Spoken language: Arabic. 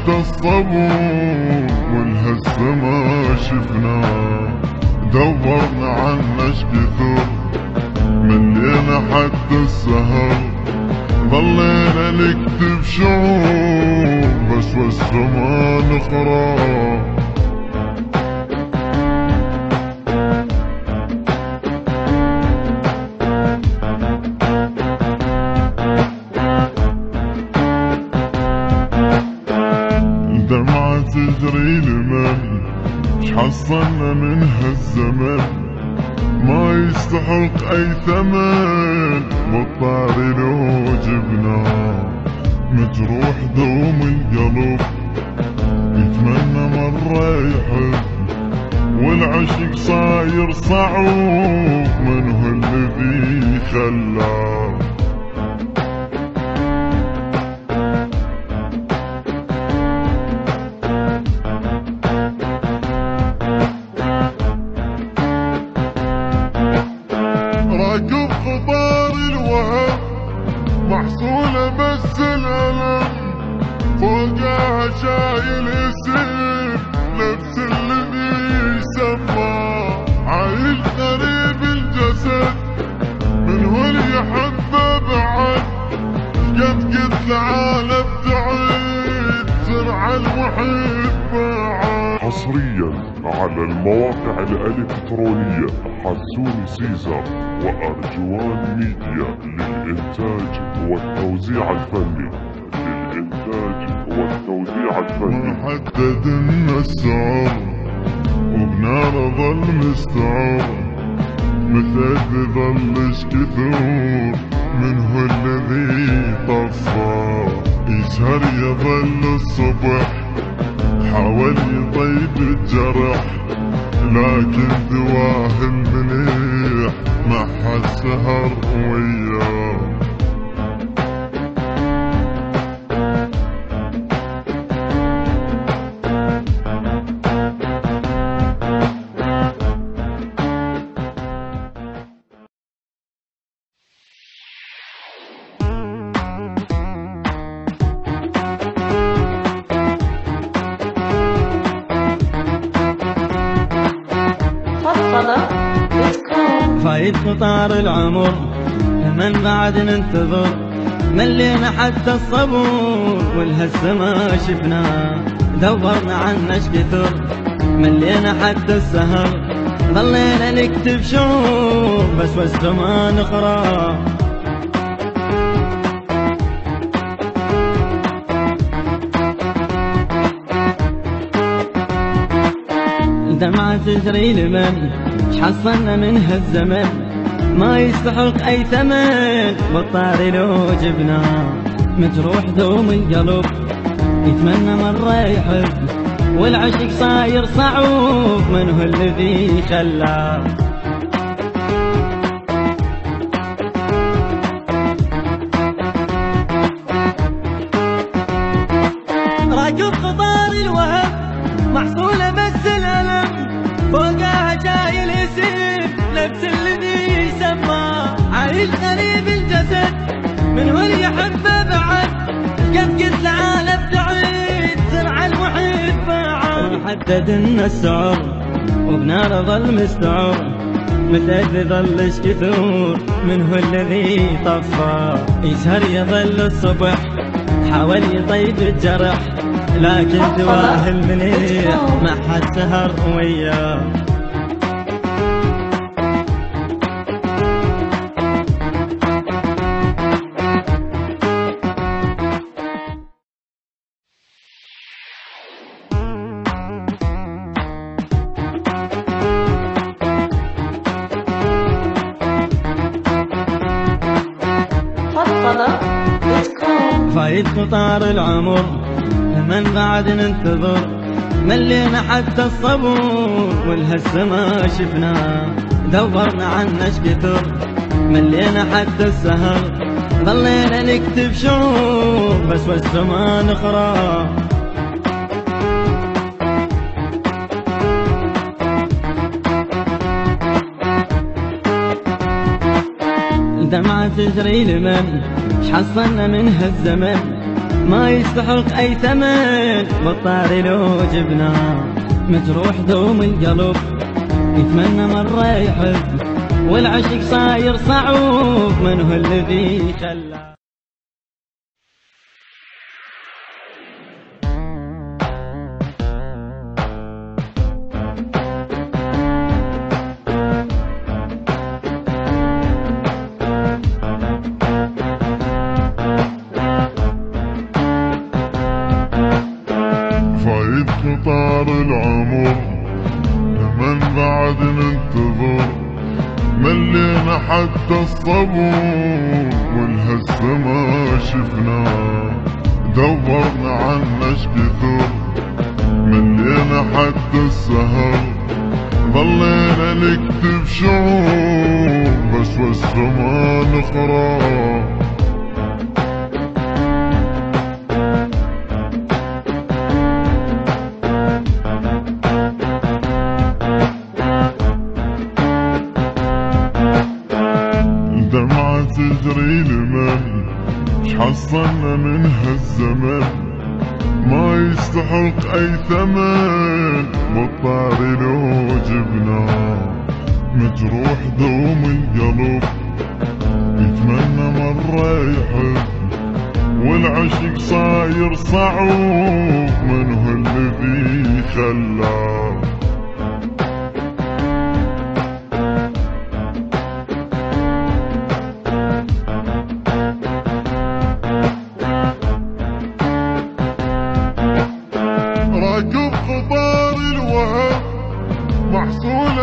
حتى الصبور والهسه ما شفناه. دورنا عنا شكثر ملينا حتى السهر، ظلينا نكتب شعور بس وسط ما نقرا. دمعة تجري لمن شحصلنا من هالزمن، ما يستحق اي ثمن بالطاري لو جبناه. مجروح دوم القلب يتمنى مرة يحب، والعشق صاير صعوب من هو الذي خلاه. راكب خطار الوهم محصولة بس الألم، فوقها شايل اسم نفس الذي يسمى. عايش غريب الجسد من هو اللي يحبه بعد، قد العالم تعيد سرعة المحب بعد. حصريا على المواقع الإلكترونية حسون سيزر وأرجوان ميديا للإنتاج والتوزيع الفني. حددنا السعر وبنار ظل مستعر، مثل ظلش كثور من هو الذي طفى. يسهر يظل الصبح حاول يطيب الجرح، لكن دواه المليح ما حد سهر وياه. فايت قطار العمر من بعد ننتظر، ملينا حتى الصبور والهسه ما شفناه. دورنا عنش كثر ملينا حتى السهر، ظلينا نكتب شعور بس وسط ما نقرا. دمعة تجري لمن شحصلنا من هالزمن، ما يستحق اي ثمن بالطاري لو جبناه. مجروح دوم القلب يتمنى مرة يحب، والعشق صاير صعوب من هو الذي خلاه. راكب خطار الوهم محصولة بس الألم، فوقها شايل اسم نفس الذي يسمى. عايش غريب الجسد من هو اللي يحبه بعد، قد العالم تعيد سرعة المحب بعد. حددنا السعر وبنار ظل مستعر، مثل ظلش كثور من هو الذي طفى. يسهر يظل الصبح حاول يطيب الجرح، لكن دواه المليح ما حد سهر وياه. فايت قطار العمر من بعد ننتظر، ملينا حتى الصبور والهسه ما شفناه. دورنا عنش كثر ملينا حتى السهر، ظلينا نكتب شعور بس وسط ما نقرا. دمعة تجري لمن شحصلنا من هالزمن، ما يستحق أي ثمن بالطاري لو جبناه. مجروح دوم القلب يتمنى مرة يحب، والعشق صاير صعوب من هو الذي خلاه. فايت قطار العمر لمن بعد ننتظر، ملينا حتى الصبور والهسه ما شفناه. دورنا عنا كثر ملينا حتى السهر، ظلينا نكتب شعور بس ما نقراه. دمعة تجري لمن حصلنا من هالزمن، ما يستحق أي ثمن بالطاري لو جبناه. مجروح دوم القلب يتمنى مرة يحب، والعشق صاير صعوب من هو الذي خلاه. راكب قطار الوهم محصول